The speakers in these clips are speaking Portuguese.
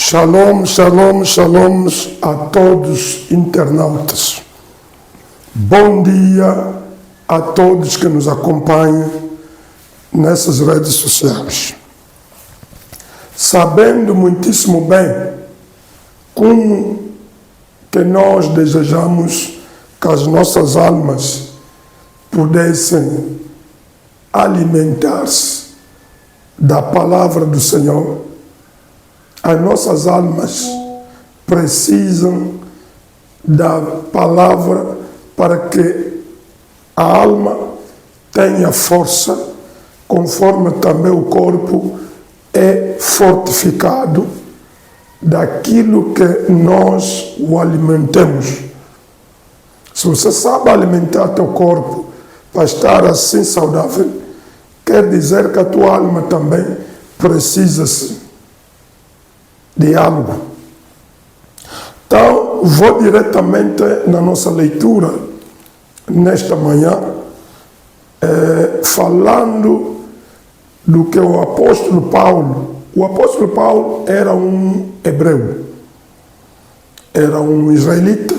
Shalom, shalom, shalom a todos internautas. Bom dia a todos que nos acompanham nessas redes sociais. Sabendo muitíssimo bem como que nós desejamos que as nossas almas pudessem alimentar-se da palavra do Senhor, as nossas almas precisam da palavra para que a alma tenha força, conforme também o corpo é fortificado daquilo que nós o alimentamos. Se você sabe alimentar teu corpo para estar assim saudável, quer dizer que a tua alma também precisa de algo. Então, vou diretamente na nossa leitura nesta manhã, falando do que o apóstolo Paulo era um hebreu, era um israelita,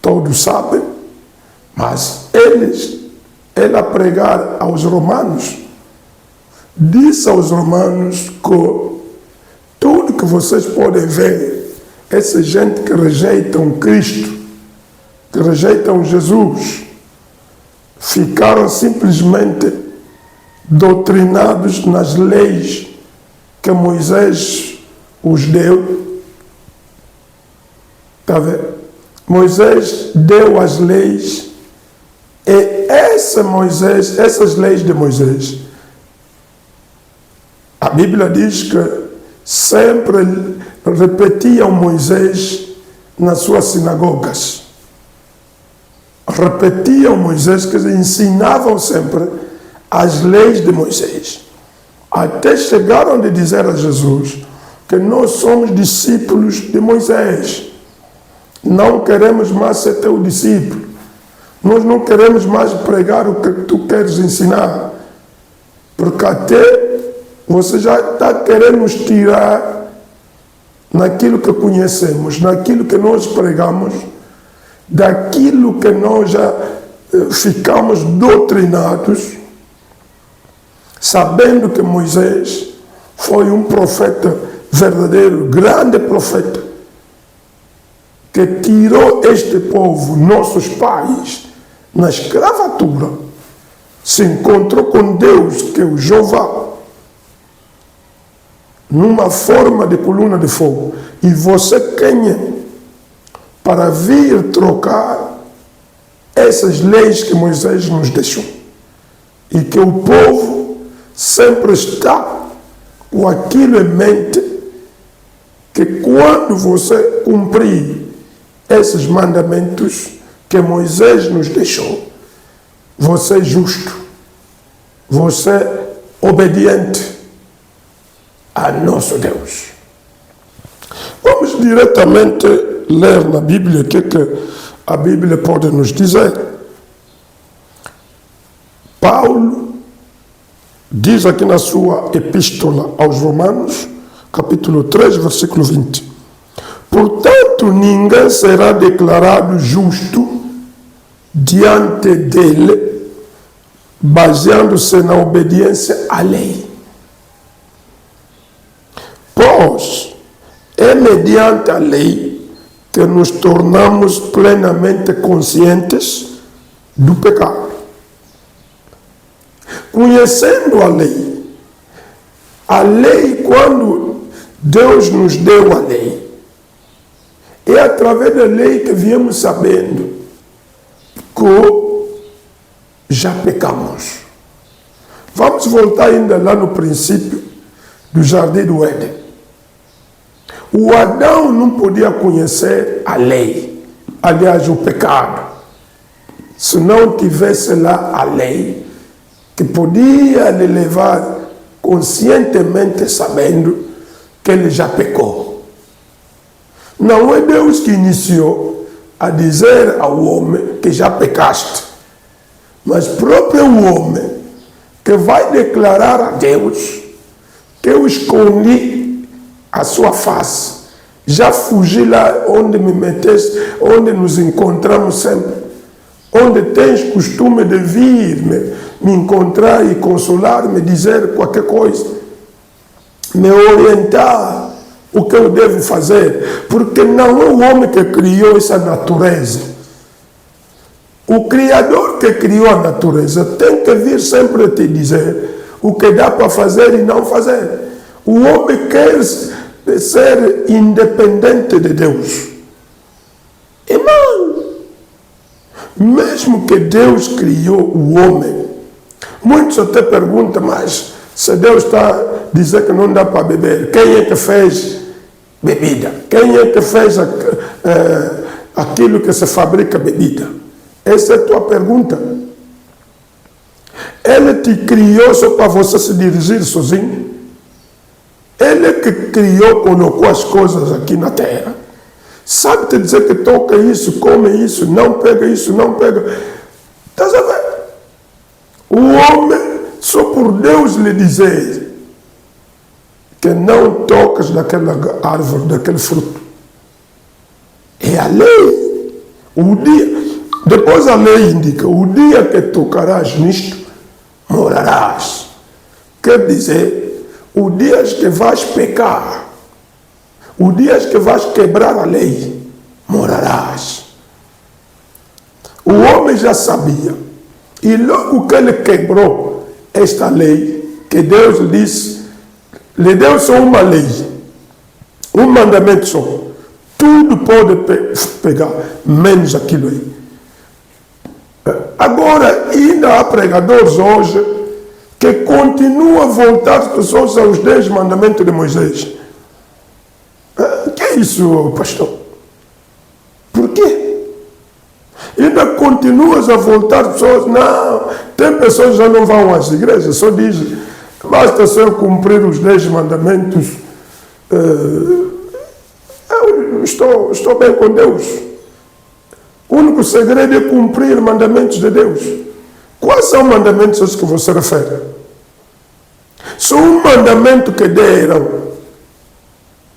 todos sabem, mas ele a pregar aos romanos, disse aos romanos que tudo que vocês podem ver, essa gente que rejeitam Cristo, que rejeitam Jesus, ficaram simplesmente doutrinados nas leis que Moisés os deu. Está vendo? Moisés deu as leis e essas leis de Moisés, a Bíblia diz que sempre repetiam Moisés nas suas sinagogas. Repetiam Moisés, que ensinavam sempre as leis de Moisés. Até chegaram a dizer a Jesus que nós somos discípulos de Moisés. Não queremos mais ser teu discípulo. Nós não queremos mais pregar o que tu queres ensinar. Porque até você já está querendo nos tirar naquilo que conhecemos, naquilo que nós pregamos, daquilo que nós já ficamos doutrinados, sabendo que Moisés foi um profeta verdadeiro, grande profeta, que tirou este povo, nossos pais, na escravatura, se encontrou com Deus, que é o Jeová, numa forma de coluna de fogo, e você quem para vir trocar essas leis que Moisés nos deixou, e que o povo sempre está com aquilo em mente, que quando você cumprir esses mandamentos que Moisés nos deixou, você é justo, você é obediente a nosso Deus. Vamos diretamente ler na Bíblia o que a Bíblia pode nos dizer. Paulo diz aqui na sua epístola aos Romanos, capítulo 3, versículo 20. Portanto, ninguém será declarado justo diante dele, baseando-se na obediência à lei. Pois é mediante a lei que nos tornamos plenamente conscientes do pecado. Conhecendo a lei, quando Deus nos deu a lei, é através da lei que viemos sabendo que já pecamos. Vamos voltar ainda lá no princípio do Jardim do Éden. O Adão não podia conhecer a lei, aliás, o pecado, se não tivesse lá a lei, que podia lhe levar conscientemente sabendo que ele já pecou. Não é Deus que iniciou a dizer ao homem que já pecaste, mas próprio o homem que vai declarar a Deus que eu escondi a sua face. Já fugi lá onde me meteste, onde nos encontramos sempre. Onde tens costume de vir me encontrar e consolar, me dizer qualquer coisa. Me orientar o que eu devo fazer. Porque não é o homem que criou essa natureza. O Criador que criou a natureza tem que vir sempre te dizer o que dá para fazer e não fazer. O homem quer ser independente de Deus. E não. Mesmo que Deus criou o homem, muitos até perguntam, mas se Deus está a dizer que não dá para beber, quem é que fez bebida? Quem é que fez aquilo que se fabrica bebida? Essa é a tua pergunta. Ele te criou só para você se dirigir sozinho? Ele que criou, colocou as coisas aqui na terra. Sabe te dizer que toca isso, come isso, não pega isso, não pega. Estás a ver? O homem, só por Deus lhe dizer que não tocas daquela árvore, daquele fruto. É a lei. O dia... Depois a lei indica, o dia que tocarás nisto, morarás. Quer dizer, o dia que vais pecar, o dia que vais quebrar a lei, morarás. O homem já sabia. E logo que ele quebrou esta lei, que Deus lhe deu só uma lei, um mandamento só. Tudo pode pegar, menos aquilo aí. Agora, ainda há pregadores hoje que continuam a voltar as pessoas aos 10 mandamentos de Moisés. Que é isso, pastor? Por quê? Ainda continuas a voltar as pessoas. Não, tem pessoas que já não vão às igrejas, só dizem, basta só eu cumprir os 10 mandamentos. Eu estou bem com Deus. O único segredo é cumprir os mandamentos de Deus. Quais são os mandamentos aos que você refere? Só um mandamento que deram,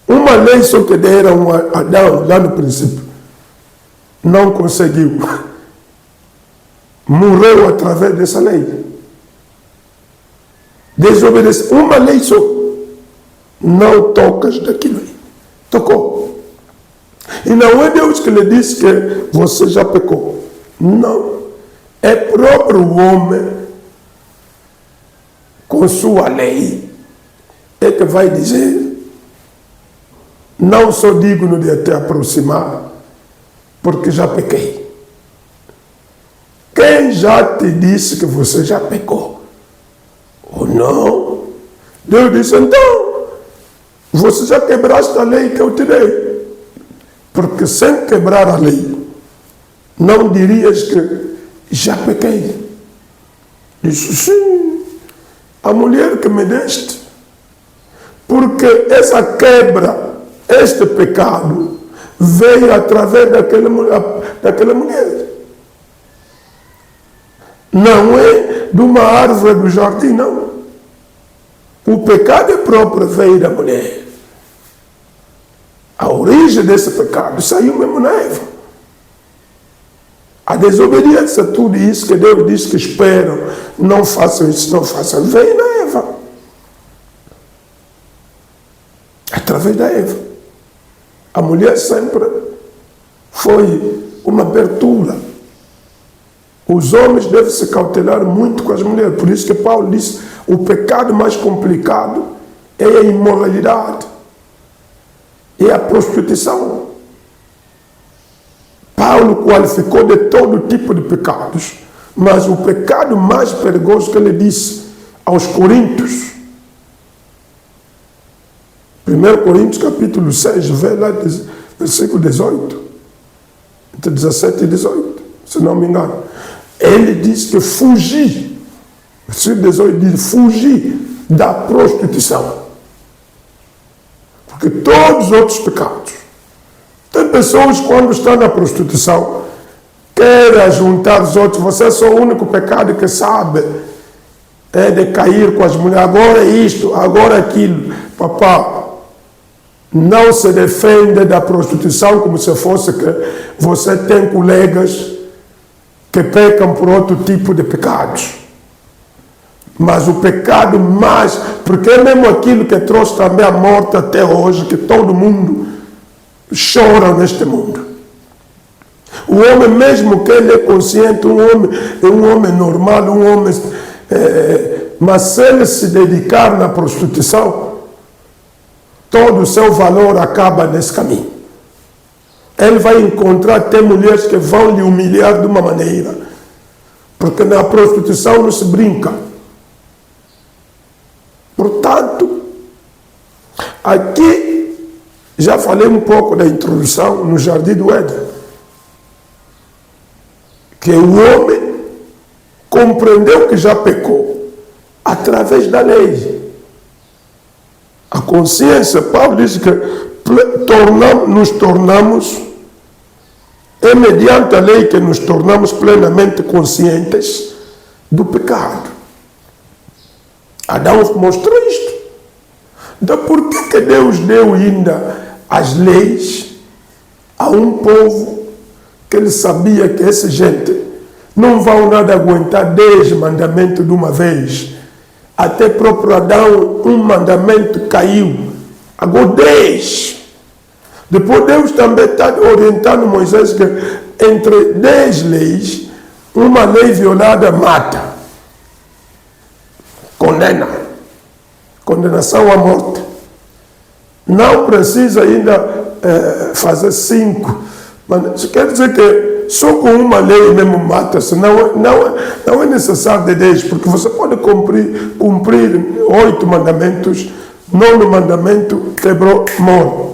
uma lei só que deram a Adão lá no princípio. Não conseguiu. Morreu através dessa lei. Desobedeceu. Uma lei só. Não tocas daquilo aí. Tocou. E não é Deus que lhe disse que você já pecou. Não. É próprio homem, com sua lei, é que vai dizer, não sou digno de te aproximar, porque já pequei. Quem já te disse que você já pecou? Ou não? Deus disse, então, você já quebraste a lei que eu te dei. Porque sem quebrar a lei, não dirias que já pequei. Disse, sim, a mulher que me deste, porque essa quebra, este pecado, veio através daquela mulher. Não é de uma árvore do jardim, não. O pecado é próprio, veio da mulher. A origem desse pecado saiu mesmo na Eva. A desobediência, tudo isso que Deus diz que esperam, não façam isso, não façam, veio na Eva. Através da Eva. A mulher sempre foi uma abertura. Os homens devem se cautelar muito com as mulheres. Por isso que Paulo disse, o pecado mais complicado é a imoralidade. E a prostituição. Paulo qualificou de todo tipo de pecados, mas o pecado mais perigoso que ele disse aos Coríntios, 1 Coríntios capítulo 6, vê lá, versículo 18, entre 17 e 18, se não me engano. Ele diz que fugir, versículo 18 diz, fugir da prostituição. Porque todos os outros pecados. Tem pessoas que quando estão na prostituição, querem juntar os outros. Você é só o único pecado que sabe. É de cair com as mulheres. Agora é isto, agora é aquilo. Papá, não se defende da prostituição como se fosse que você tem colegas que pecam por outro tipo de pecados. Mas o pecado mais, porque é mesmo aquilo que trouxe também a morte até hoje, que todo mundo chora neste mundo. O homem, mesmo que ele é consciente, um homem normal, mas se ele se dedicar na prostituição, todo o seu valor acaba nesse caminho. Ele vai encontrar até mulheres que vão lhe humilhar de uma maneira, porque na prostituição não se brinca. Portanto, aqui já falei um pouco da introdução no Jardim do Éden, que o homem compreendeu que já pecou através da lei. A consciência, Paulo diz que nos tornamos, é mediante a lei que nos tornamos plenamente conscientes do pecado. Adão mostrou isto. Então, por que Deus deu ainda as leis a um povo que ele sabia que essa gente não vão nada aguentar 10 mandamentos de uma vez? Até próprio Adão, um mandamento caiu. Agora 10. Depois Deus também está orientando Moisés que entre 10 leis, uma lei violada mata. Condena. Condenação à morte. Não precisa ainda fazer 5. Mas isso quer dizer que só com uma lei mesmo mata-se. Não é necessário de 10, porque você pode cumprir 8 mandamentos, 9 mandamento quebrou, morre.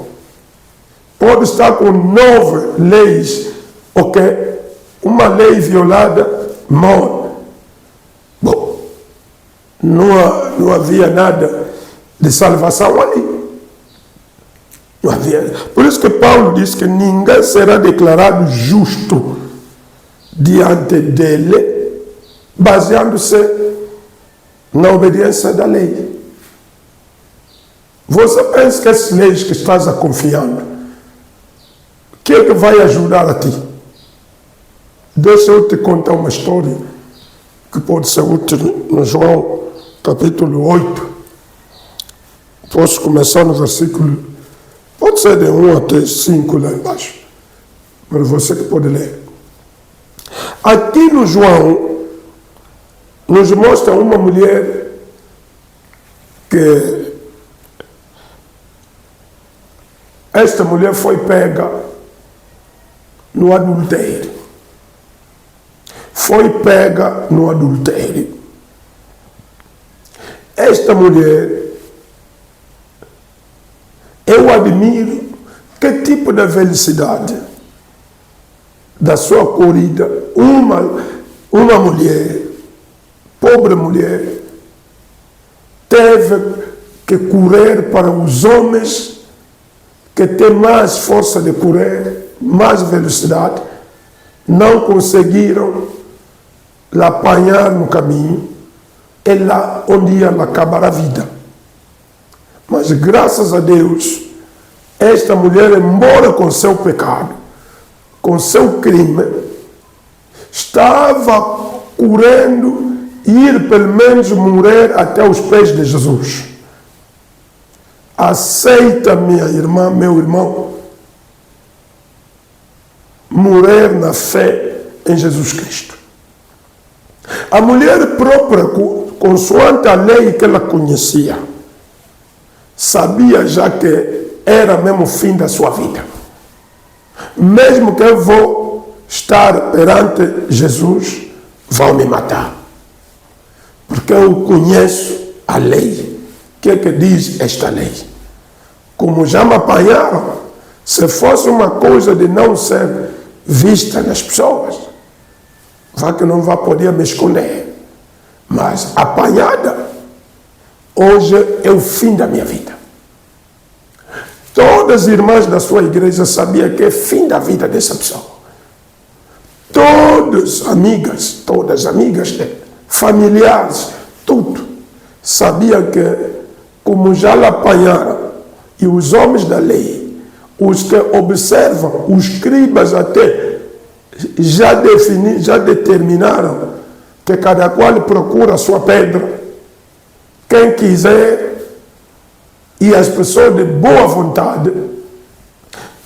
Pode estar com 9 leis, ok? Uma lei violada, morre. Bom, não havia nada de salvação ali. Não havia. Por isso que Paulo diz que ninguém será declarado justo diante dele, baseando-se na obediência da lei. Você pensa que essas leis que estás a confiando, o que é que vai ajudar a ti? Deixa eu te contar uma história que pode ser útil no João capítulo 8. Posso começar no versículo, pode ser de 1 até 5 lá embaixo, mas você que pode ler. Aqui no João, nos mostra uma mulher que esta mulher foi pega no adultério. Foi pega no adultério. Esta mulher, eu admiro que tipo de felicidade da sua corrida, uma mulher, pobre mulher, teve que correr para os homens que têm mais força de correr, mais velocidade, não conseguiram la apanhar no caminho, é lá onde ela acabar a vida. Mas graças a Deus, esta mulher, embora com seu pecado, com seu crime, estava correndo ir pelo menos morrer até os pés de Jesus. Aceita, minha irmã, meu irmão, morrer na fé em Jesus Cristo. A mulher própria, consoante a lei que ela conhecia, sabia já que era mesmo o fim da sua vida. Mesmo que eu vou estar perante Jesus, vão me matar. Porque eu conheço a lei. O que é que diz esta lei? Como já me apanharam, se fosse uma coisa de não ser vista nas pessoas, vá que não vai poder me esconder. Mas apanhada, hoje é o fim da minha vida. Todas as irmãs da sua igreja sabiam que é fim da vida dessa pessoa. Todas amigas, familiares, tudo. Sabiam que, como já la apanharam, E os homens da lei, os que observam, os escribas até, já determinaram que cada qual procura a sua pedra. Quem quiser, e as pessoas de boa vontade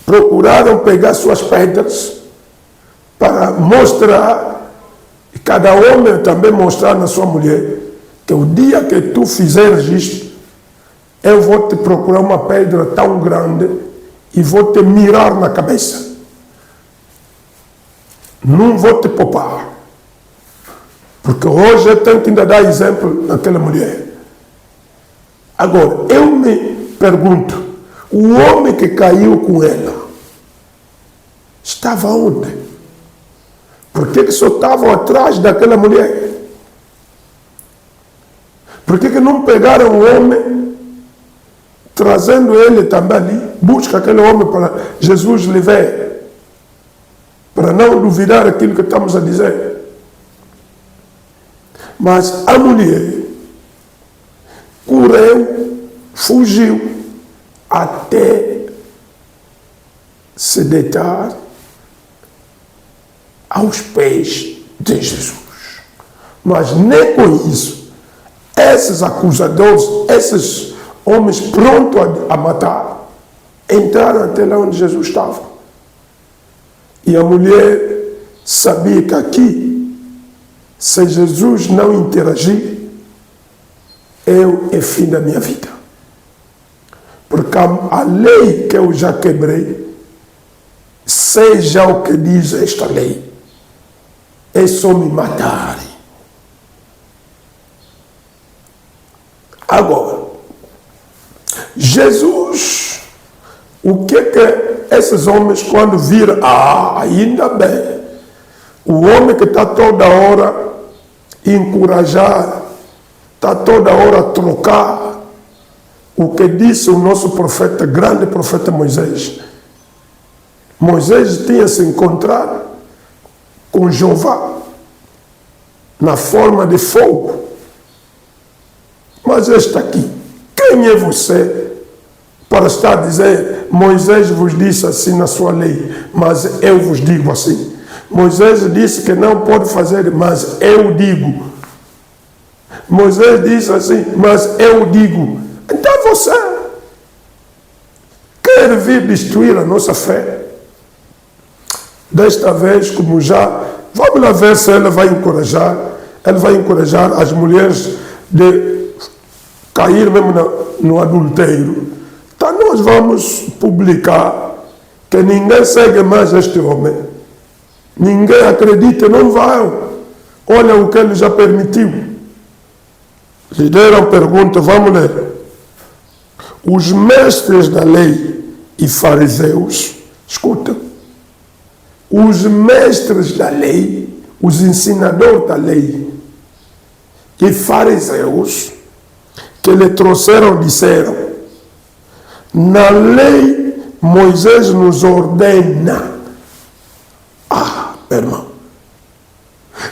procuraram pegar suas pedras para mostrar, e cada homem também mostrar na sua mulher, que o dia que tu fizeres isto, eu vou te procurar uma pedra tão grande e vou te mirar na cabeça. Não vou te poupar. Porque hoje eu tenho que ainda dar exemplo naquela mulher. Agora, eu me pergunto, o homem que caiu com ela estava onde? Por que só estavam atrás daquela mulher? Por que não pegaram o homem, trazendo ele também ali? Busca aquele homem para Jesus lhe ver, para não duvidar aquilo que estamos a dizer. Mas a mulher correu, fugiu, até se deitar aos pés de Jesus. Mas nem com isso, esses acusadores, esses homens prontos a matar, entraram até lá onde Jesus estava. E a mulher sabia que aqui, se Jesus não interagir, é fim da minha vida. Porque a lei que eu já quebrei, seja o que diz esta lei, é só me matarem. Agora, Jesus, o que esses homens quando viram, ainda bem, o homem que está toda hora encorajar, está toda hora a trocar o que disse o nosso profeta, grande profeta Moisés. Moisés tinha se encontrado com Jeová na forma de fogo. Mas este aqui, quem é você para estar a dizer, Moisés vos disse assim na sua lei, mas eu vos digo assim. Moisés disse que não pode fazer, mas eu digo. Moisés disse assim, mas eu digo. Então você quer vir destruir a nossa fé? Desta vez, como já, vamos lá ver se ela vai encorajar as mulheres de cair mesmo no adultério. Então nós vamos publicar que ninguém segue mais este homem. Ninguém acredita, não vai. Olha o que ele já permitiu. Lhe deram pergunta, vamos ler. Os mestres da lei e fariseus, escuta, os mestres da lei, os ensinadores da lei e fariseus que lhe trouxeram, disseram, na lei Moisés nos ordena. Meu irmão,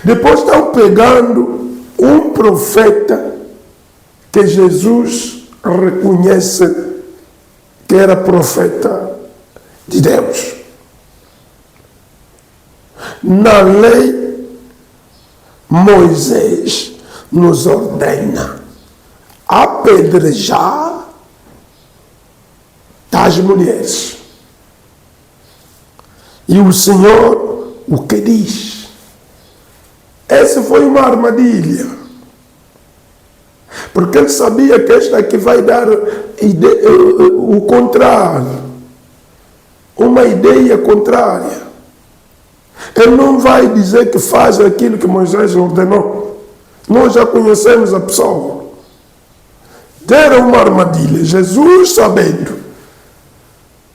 depois estão pegando um profeta que Jesus reconhece que era profeta de Deus. Na lei, Moisés nos ordena apedrejar as mulheres. E o Senhor, o que diz? Essa foi uma armadilha. Porque ele sabia que esta aqui vai dar o contrário. Uma ideia contrária. Ele não vai dizer que faz aquilo que Moisés ordenou. Nós já conhecemos a pessoa. Deram uma armadilha. Jesus, sabendo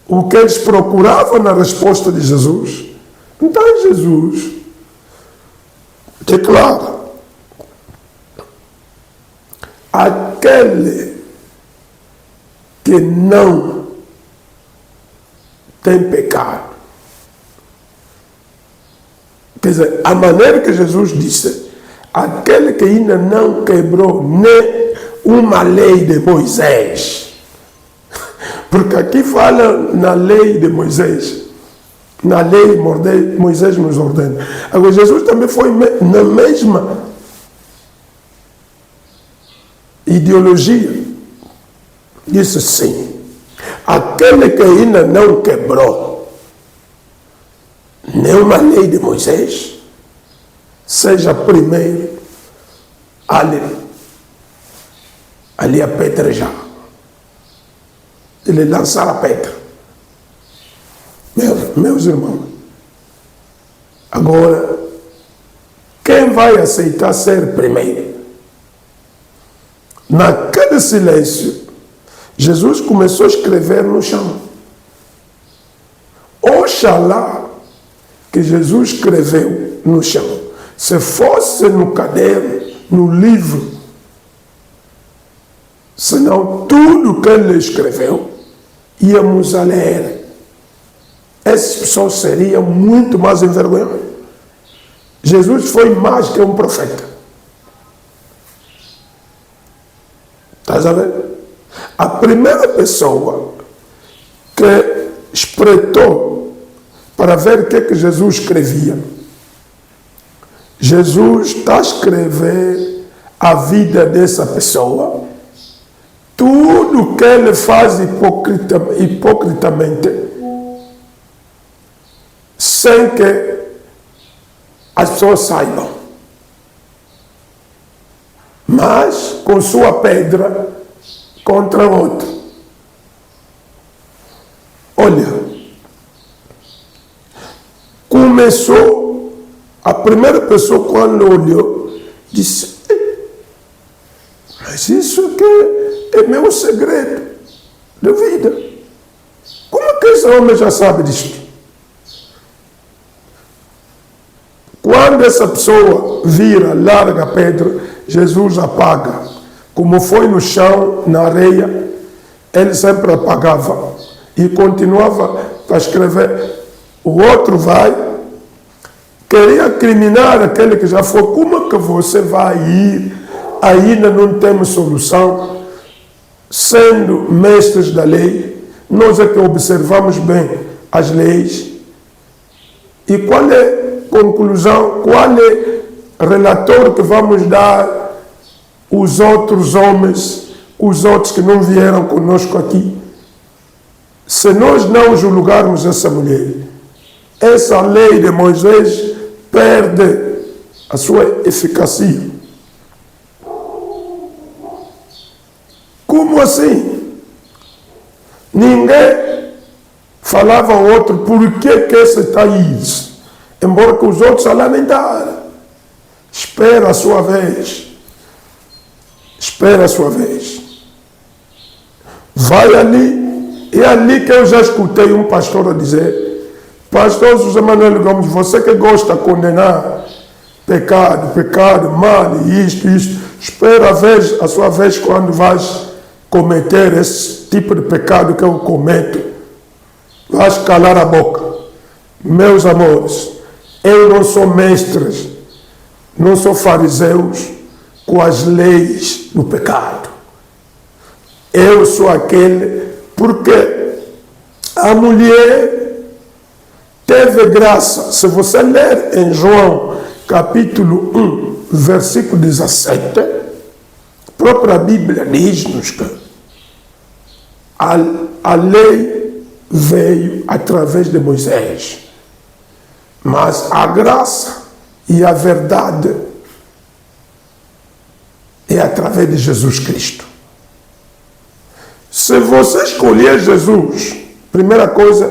o que eles procuravam na resposta de Jesus, então Jesus declara: aquele que não tem pecado. Quer dizer, a maneira que Jesus disse, aquele que ainda não quebrou nem uma lei de Moisés. Porque aqui fala na lei de Moisés. Na lei, Moisés nos ordena. Agora, Jesus também foi na mesma ideologia. Disse sim. Aquele que ainda não quebrou nenhuma lei de Moisés, seja primeiro ali apedrejar. Ele lançar a pedra. Meus irmãos, agora, quem vai aceitar ser primeiro? Naquele silêncio, Jesus começou a escrever no chão. Oxalá que Jesus escreveu no chão. Se fosse no caderno, no livro, senão tudo que ele escreveu, íamos a ler. Essas pessoas seriam muito mais envergonhadas. Jesus foi mais que um profeta. Estás a ver? A primeira pessoa que espreitou para ver o que Jesus escrevia, Jesus está a escrever a vida dessa pessoa, tudo que ele faz hipocritamente, sem que as pessoas saibam. Mas com sua pedra contra outro. Olha, começou, a primeira pessoa quando olhou, disse, mas isso aqui é meu segredo de vida. Como é que esse homem já sabe disto? Quando essa pessoa vira, larga a pedra, Jesus apaga. Como foi no chão, na areia, ele sempre apagava e continuava a escrever. O outro vai, queria criminar aquele que já foi. Como é que você vai ir? Ainda não temos solução, sendo mestres da lei. Nós é que observamos bem as leis. E qual é a conclusão? Qual é o relatório que vamos dar os outros homens, os outros que não vieram conosco aqui? Se nós não julgarmos essa mulher, essa lei de Moisés perde a sua eficácia. Como assim? Ninguém falava ao outro por que esse está aí, embora que os outros se lamentaram. Espera a sua vez. Espera a sua vez. Vai ali. É ali que eu já escutei um pastor a dizer: Pastor José Manuel Gomes, você que gosta de condenar pecado, mal, isto, espera a sua vez quando vais cometer esse tipo de pecado que eu cometo. Vais calar a boca. Meus amores, eu não sou mestre, não sou fariseus com as leis do pecado. Eu sou aquele, porque a mulher teve graça. Se você ler em João capítulo 1, versículo 17, a própria Bíblia diz-nos que a lei veio através de Moisés, mas a graça e a verdade é através de Jesus Cristo. Se você escolher Jesus, primeira coisa,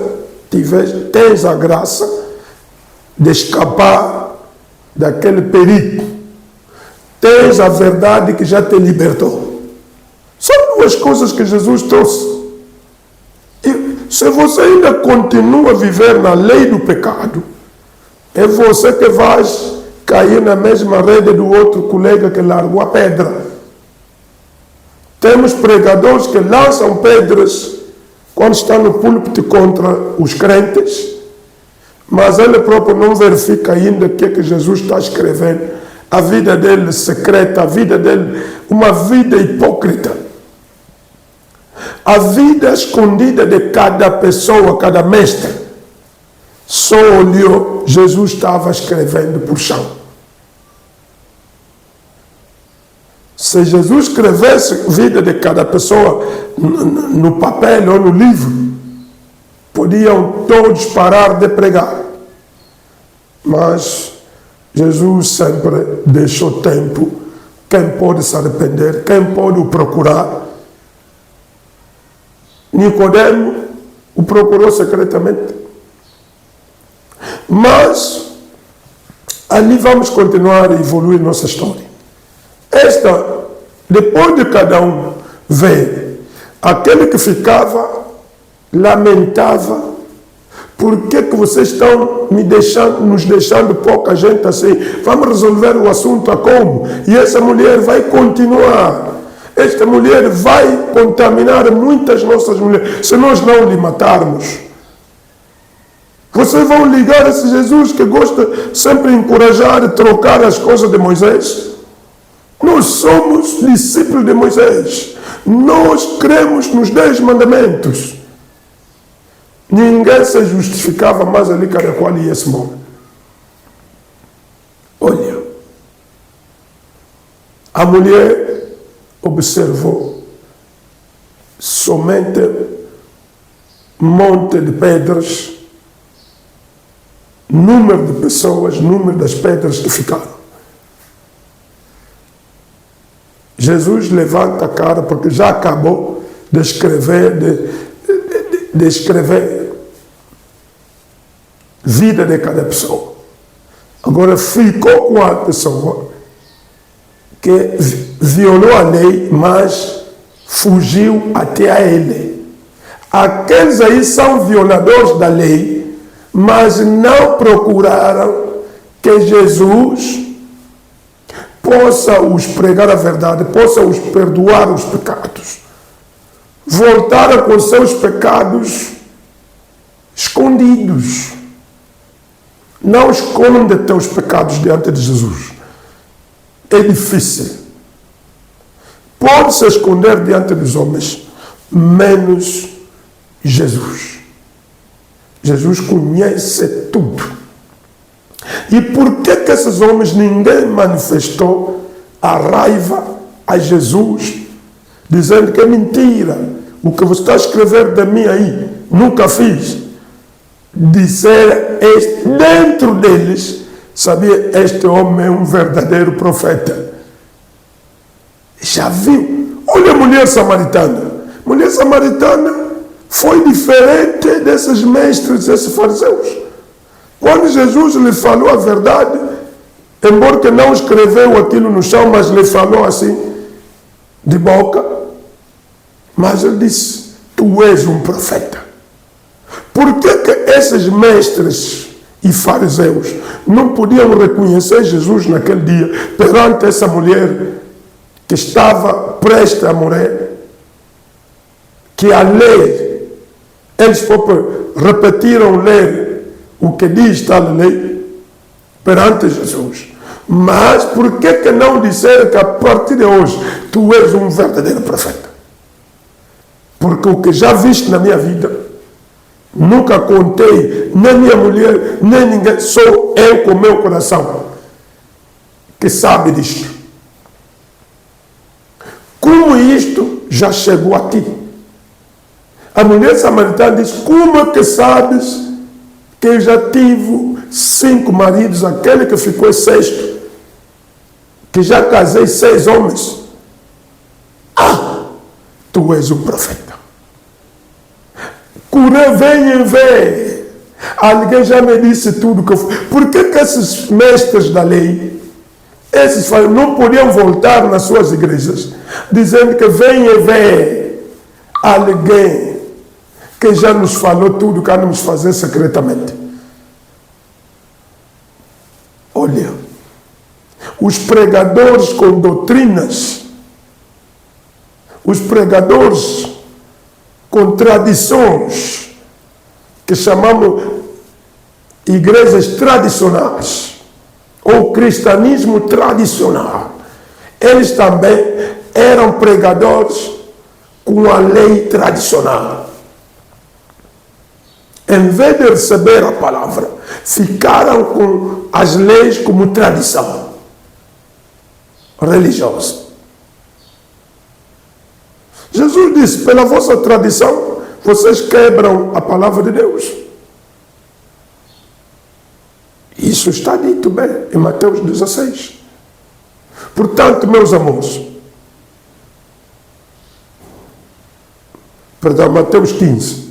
tens a graça de escapar daquele perigo. Tens a verdade que já te libertou. São duas coisas que Jesus trouxe. E se você ainda continua a viver na lei do pecado, é você que vai cair na mesma rede do outro colega que largou a pedra. Temos pregadores que lançam pedras quando estão no púlpito contra os crentes, mas ele próprio não verifica ainda o que Jesus está escrevendo. A vida dele secreta, a vida dele, uma vida hipócrita. A vida escondida de cada pessoa, cada mestre, só olhou, Jesus estava escrevendo por chão. Se Jesus escrevesse a vida de cada pessoa no papel ou no livro, podiam todos parar de pregar. Mas Jesus sempre deixou tempo. Quem pode se arrepender, quem pode o procurar. Nicodemo o procurou secretamente. Mas ali vamos continuar a evoluir nossa história. Depois de cada um ver, aquele que ficava lamentava: por que vocês estão nos deixando pouca gente assim? Vamos resolver o assunto a como? E essa mulher vai continuar. Esta mulher vai contaminar muitas nossas mulheres se nós não lhe matarmos. Vocês vão ligar a esse Jesus que gosta sempre de encorajar e trocar as coisas de Moisés? Nós somos discípulos de Moisés. Nós cremos nos 10 mandamentos. Ninguém se justificava mais ali, cada qual ia esse momento. Olha, a mulher observou somente um monte de pedras, número de pessoas, número das pedras que ficaram. Jesus levanta a cara, porque já acabou de escrever, de escrever vida de cada pessoa. Agora ficou com a pessoa que violou a lei, mas fugiu até a ele. Aqueles aí são violadores da lei, mas não procuraram que Jesus possa os pregar a verdade, possa os perdoar os pecados. Voltaram com seus pecados escondidos. Não esconde teus pecados diante de Jesus. É difícil. Pode se esconder diante dos homens, menos Jesus. Jesus conhece tudo. E por que esses homens, ninguém manifestou a raiva a Jesus, dizendo que é mentira, o que você está a escrever de mim aí, nunca fiz? Disser, dentro deles, sabia, este homem é um verdadeiro profeta. Já viu? Olha a mulher samaritana. Mulher samaritana foi diferente desses mestres, desses fariseus. Quando Jesus lhe falou a verdade, embora que não escreveu aquilo no chão, mas lhe falou assim, de boca, mas ele disse: tu és um profeta. Por que esses mestres e fariseus não podiam reconhecer Jesus naquele dia perante essa mulher que estava prestes a morrer? Que a lei, eles repetiram ler o que diz tal lei perante Jesus. Mas por que não disseram que a partir de hoje tu és um verdadeiro profeta? Porque o que já viste na minha vida, nunca contei, nem minha mulher, nem ninguém, sou eu com meu coração que sabe disto. Como isto já chegou a ti? A mulher samaritana diz: como é que sabes que eu já tive 5 maridos, aquele que ficou 6º, que já casei 6 homens? Ah, tu és um profeta. Cura, venha ver. Alguém já me disse tudo que eu fui. Por que esses mestres da lei, esses não podiam voltar nas suas igrejas, dizendo que venha ver alguém que já nos falou tudo que vamos fazer secretamente? Olha, os pregadores com doutrinas, os pregadores com tradições, que chamamos igrejas tradicionais, ou cristianismo tradicional, eles também eram pregadores com a lei tradicional. Em vez de receber a palavra, ficaram com as leis como tradição religiosa. Jesus disse: pela vossa tradição, vocês quebram a palavra de Deus. Isso está dito bem em Mateus 16. Portanto, meus amores, Mateus 15.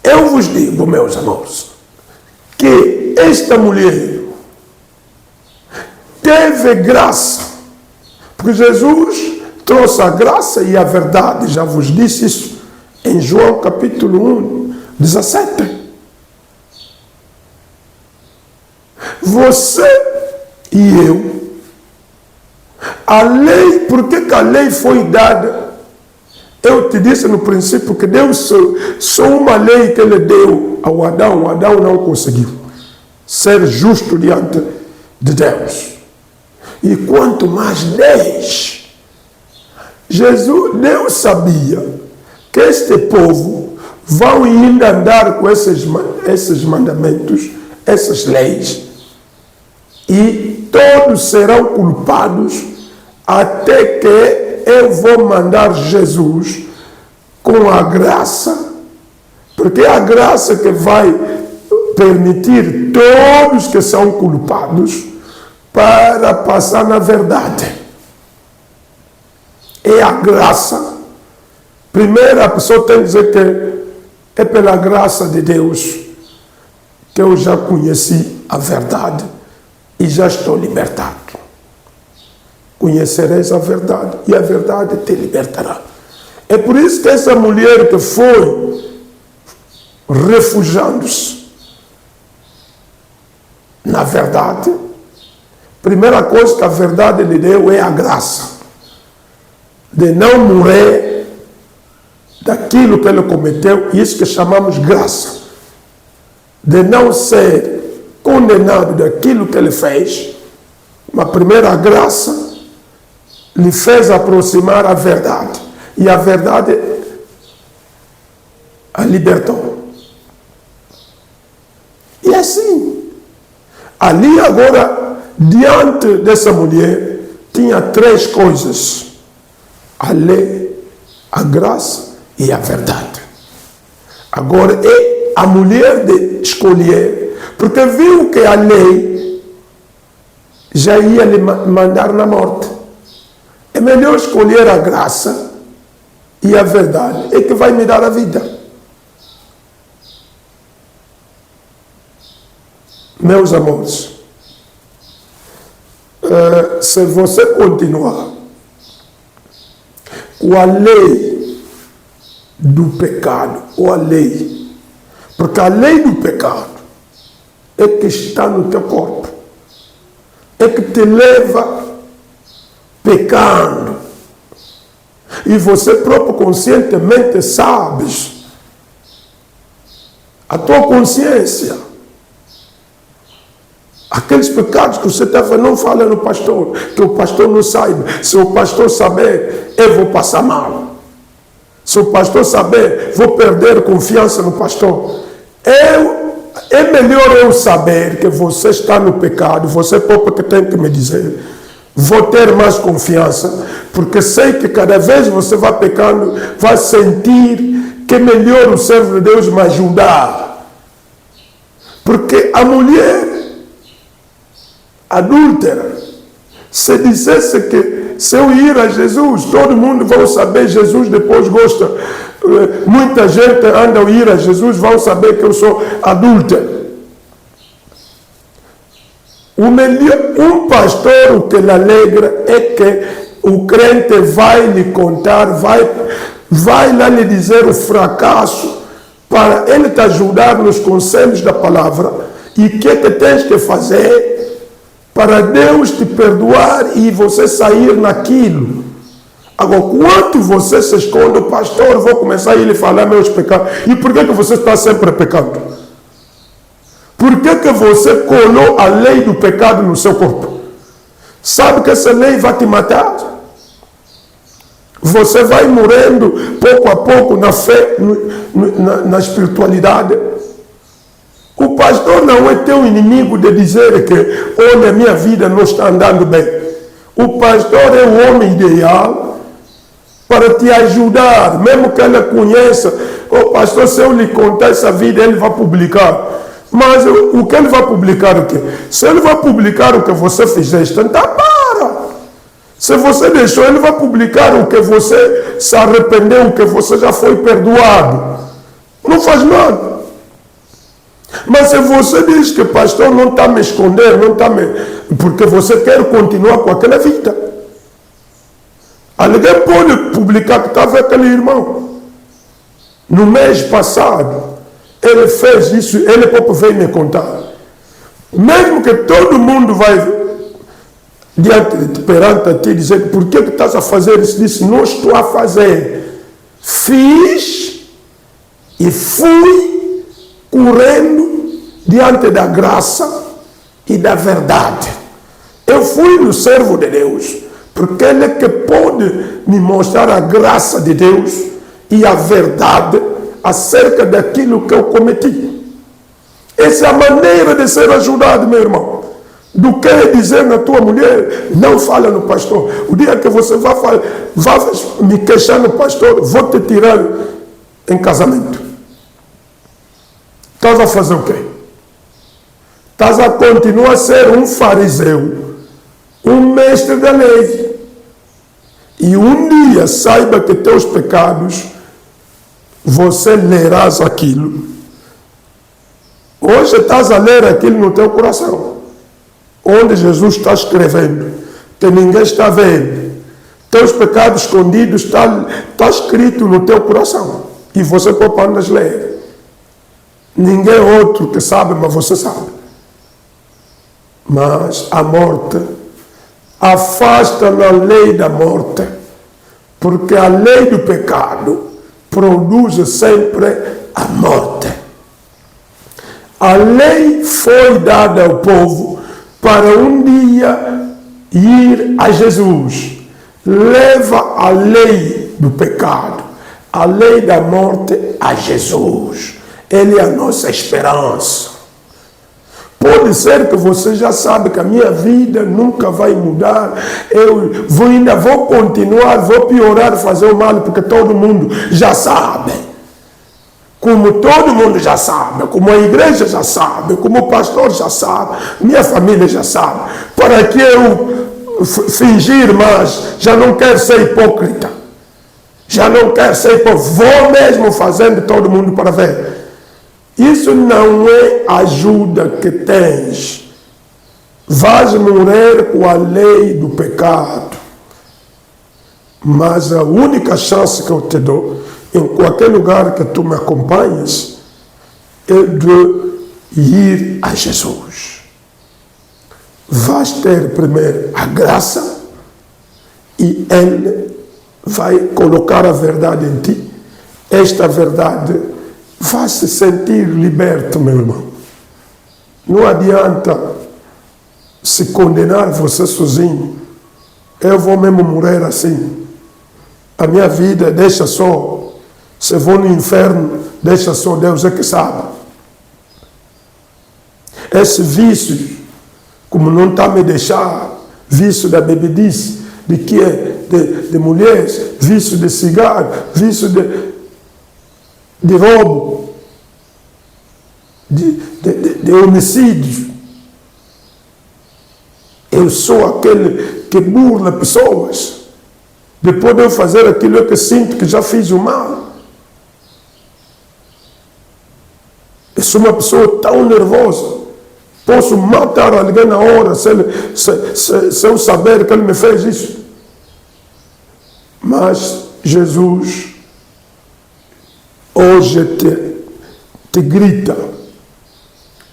Eu vos digo, meus amores, que esta mulher teve graça, porque Jesus trouxe a graça e a verdade. Já vos disse isso em João capítulo 1, 17. Você e eu, a lei, por que a lei foi dada? Eu te disse no princípio que Deus só uma lei que ele deu ao Adão. O Adão não conseguiu ser justo diante de Deus. E quanto mais 10. Deus sabia que este povo vão ainda andar com esses mandamentos, essas leis, e todos serão culpados até que eu vou mandar Jesus com a graça, porque é a graça que vai permitir todos que são culpados para passar na verdade. É a graça. Primeiro, a pessoa tem que dizer que é pela graça de Deus que eu já conheci a verdade e já estou libertado. Conhecereis a verdade e a verdade te libertará. É por isso que essa mulher que foi refugiando-se na verdade, primeira coisa que a verdade lhe deu é a graça de não morrer daquilo que ele cometeu, isso que chamamos graça, de não ser condenado daquilo que ele fez. Uma primeira graça lhe fez aproximar a verdade, e a verdade a libertou. E assim, ali agora, diante dessa mulher, tinha 3 coisas: a lei, a graça e a verdade. Agora é a mulher de escolher, porque viu que a lei já ia lhe mandar na morte. É melhor escolher a graça e a verdade, é que vai me dar a vida. Meus amores, se você continuar com a lei do pecado, ou a lei, porque a lei do pecado é que está no teu corpo, é que te leva pecando, e você próprio conscientemente sabes, a tua consciência, aqueles pecados que você está fazendo, não fala no pastor, que o pastor não saiba. Se o pastor saber, eu vou passar mal. Se o pastor saber, vou perder confiança no pastor. É melhor eu saber que você está no pecado, você próprio que tem que me dizer. Vou ter mais confiança, porque sei que cada vez você vai pecando, vai sentir que é melhor o servo de Deus me ajudar. Porque a mulher adúltera, se dissesse que se eu ir a Jesus, todo mundo vai saber, Jesus depois gosta, muita gente anda a ir a Jesus, vão saber que eu sou adúltera. Um pastor, o que lhe alegra é que o crente vai lhe contar, vai lá lhe dizer o fracasso, para ele te ajudar nos conselhos da palavra, e o que é que tens que fazer para Deus te perdoar e você sair naquilo. Agora, quanto você se esconde, o pastor, vou começar a lhe falar meus pecados. E por que você está sempre pecando? Por que você colou a lei do pecado no seu corpo? Sabe que essa lei vai te matar? Você vai morrendo pouco a pouco na fé, na espiritualidade. O pastor não é teu inimigo de dizer que, olha, minha vida não está andando bem. O pastor é o homem ideal para te ajudar, mesmo que ela conheça. O pastor, se eu lhe contar essa vida, ele vai publicar. Mas o que ele vai publicar o quê? Se ele vai publicar o que você fizeste, então para. Se você deixou, ele vai publicar o que você se arrependeu, o que você já foi perdoado. Não faz nada. Mas se você diz que pastor não está me esconder, não está me... porque você quer continuar com aquela vida. Alguém pode publicar que estava aquele irmão. No mês passado, ele fez isso, ele próprio veio me contar. Mesmo que todo mundo vai perante a ti dizer, por que estás a fazer isso? Disse, não estou a fazer. Fiz e fui correndo diante da graça e da verdade. Eu fui no servo de Deus, porque Ele é que pode me mostrar a graça de Deus e a verdade acerca daquilo que eu cometi. Essa é a maneira de ser ajudado, meu irmão. Do que dizer na tua mulher, não fala no pastor. O dia que você vai me queixar no pastor, vou te tirar em casamento. Estás a fazer o quê? Estás a continuar a ser um fariseu, um mestre da lei. E um dia saiba que teus pecados, você lerás aquilo. Hoje estás a ler aquilo no teu coração, onde Jesus está escrevendo, que ninguém está vendo. Teus pecados escondidos está escrito no teu coração. E você pode andas ler. Ninguém outro que sabe, mas você sabe. Mas a morte afasta na lei da morte, porque a lei do pecado produz sempre a morte. A lei foi dada ao povo para um dia ir a Jesus. Leva a lei do pecado, a lei da morte a Jesus. Ele é a nossa esperança. Pode ser que você já sabe que a minha vida nunca vai mudar. Eu ainda vou continuar, vou piorar, fazer o mal, porque todo mundo já sabe. Como todo mundo já sabe, como a igreja já sabe, como o pastor já sabe, minha família já sabe. Para que eu fingir mais? Já não quero ser hipócrita. Já não quero ser hipócrita. Vou mesmo fazendo todo mundo para ver. Isso não é ajuda que tens. Vais morrer com a lei do pecado. Mas a única chance que eu te dou, em qualquer lugar que tu me acompanhes, é de ir a Jesus. Vais ter primeiro a graça e Ele vai colocar a verdade em ti. Esta verdade vai se sentir liberto, meu irmão. Não adianta se condenar você sozinho. Eu vou mesmo morrer assim. A minha vida deixa só. Se vou no inferno, deixa só Deus é que sabe. Esse vício, como não está a me deixar, vício da bebedice, de que é de mulheres, vício de cigarro, vício de roubo, de homicídio. Eu sou aquele que burla pessoas. Depois de eu fazer aquilo, eu que sinto que já fiz o mal. Eu sou uma pessoa tão nervosa. Posso matar alguém na hora se eu saber que ele me fez isso. Mas Jesus hoje te grita.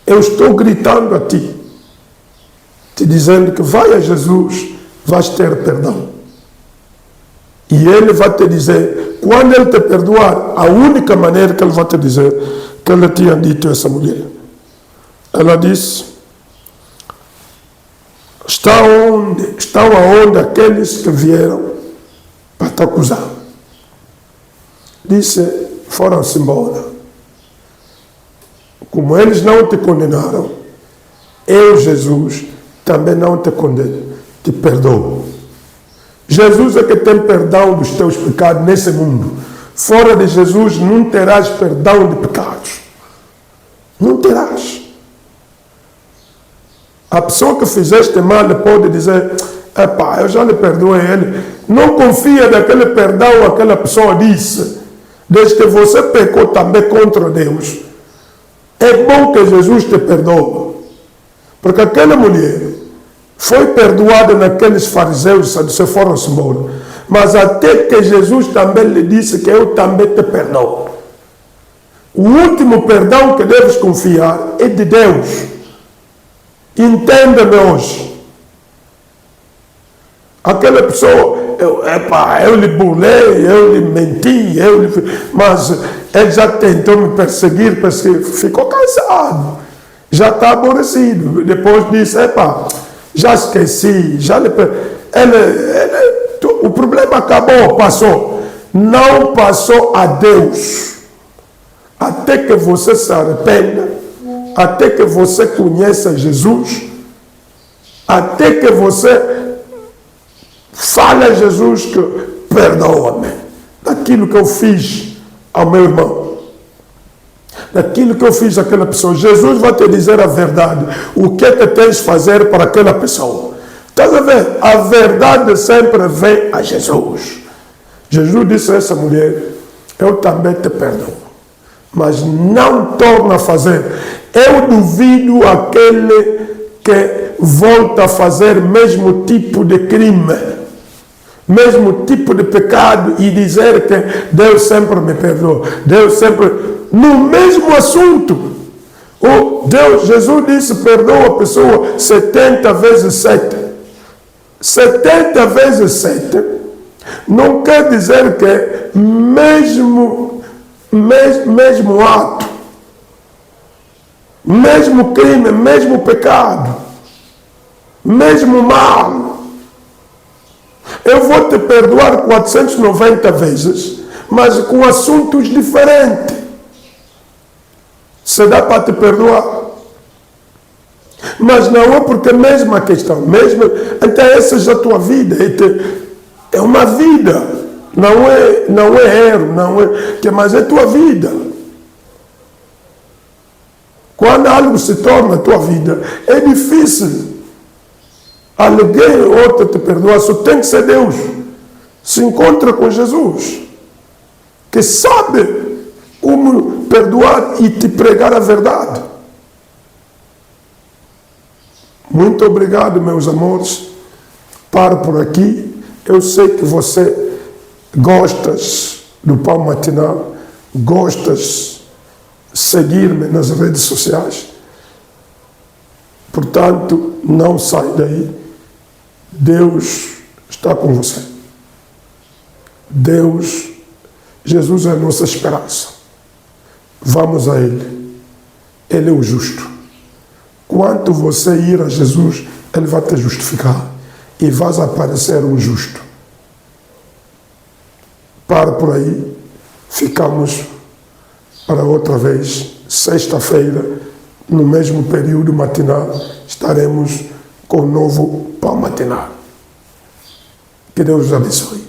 Eu estou gritando a ti, te dizendo que vai a Jesus, vais ter perdão. E Ele vai te dizer, quando Ele te perdoar, a única maneira que Ele vai te dizer, que Ele tinha dito a essa mulher. Ela disse, estão aonde aqueles que vieram para te acusar. Disse, foram-se embora. Como eles não te condenaram, eu, Jesus, também não te condeno, te perdoo. Jesus é que tem perdão dos teus pecados nesse mundo. Fora de Jesus não terás perdão de pecados. Não terás. A pessoa que fizeste mal pode dizer, epá, eu já lhe perdoei ele. Não confia naquele perdão aquela pessoa disse. Desde que você pecou também contra Deus. É bom que Jesus te perdoe. Porque aquela mulher foi perdoada naqueles fariseus, se foram-se embora. Mas até que Jesus também lhe disse que eu também te perdoo. O último perdão que deves confiar é de Deus. Entenda-me hoje. Aquela pessoa, eu lhe burlei, eu lhe menti, mas ele já tentou me perseguir, porque ficou cansado. Já está aborrecido. Depois disse, já esqueci, o problema acabou, passou. Não passou a Deus. Até que você se arrependa, até que você conheça Jesus, até que você fale a Jesus que perdoa-me daquilo que eu fiz ao meu irmão, daquilo que eu fiz àquela pessoa. Jesus vai te dizer a verdade. O que é que tens de fazer para aquela pessoa? Estás a ver? A verdade sempre vem a Jesus. Jesus disse a essa mulher, eu também te perdoo, mas não torna a fazer. Eu duvido aquele que volta a fazer mesmo tipo de crime, mesmo tipo de pecado e dizer que Deus sempre me perdoa. Deus sempre, no mesmo assunto. Jesus disse, perdoa a pessoa 70 vezes 7. 70 vezes 7 não quer dizer que mesmo ato, mesmo crime, mesmo pecado, mesmo mal, eu vou te perdoar 490 vezes, mas com assuntos diferentes. Se dá para te perdoar. Mas não é porque mesmo a questão, então essa é a tua vida, é uma vida, não é erro, mas é tua vida. Quando algo se torna a tua vida, é difícil alguém ou outro te perdoar, só tem que ser Deus. Se encontra com Jesus, que sabe como perdoar e te pregar a verdade. Muito obrigado, meus amores. Paro por aqui. Eu sei que você gostas do Pão Matinal, gostas de seguir-me nas redes sociais. Portanto, não sai daí. Deus está com você. Jesus é a nossa esperança. Vamos a Ele. Ele é o justo. Quanto você ir a Jesus, Ele vai te justificar. E vais aparecer um justo. Para por aí. Ficamos para outra vez. Sexta-feira, no mesmo período matinal, estaremos com o novo Pão Matinal. Que Deus os abençoe.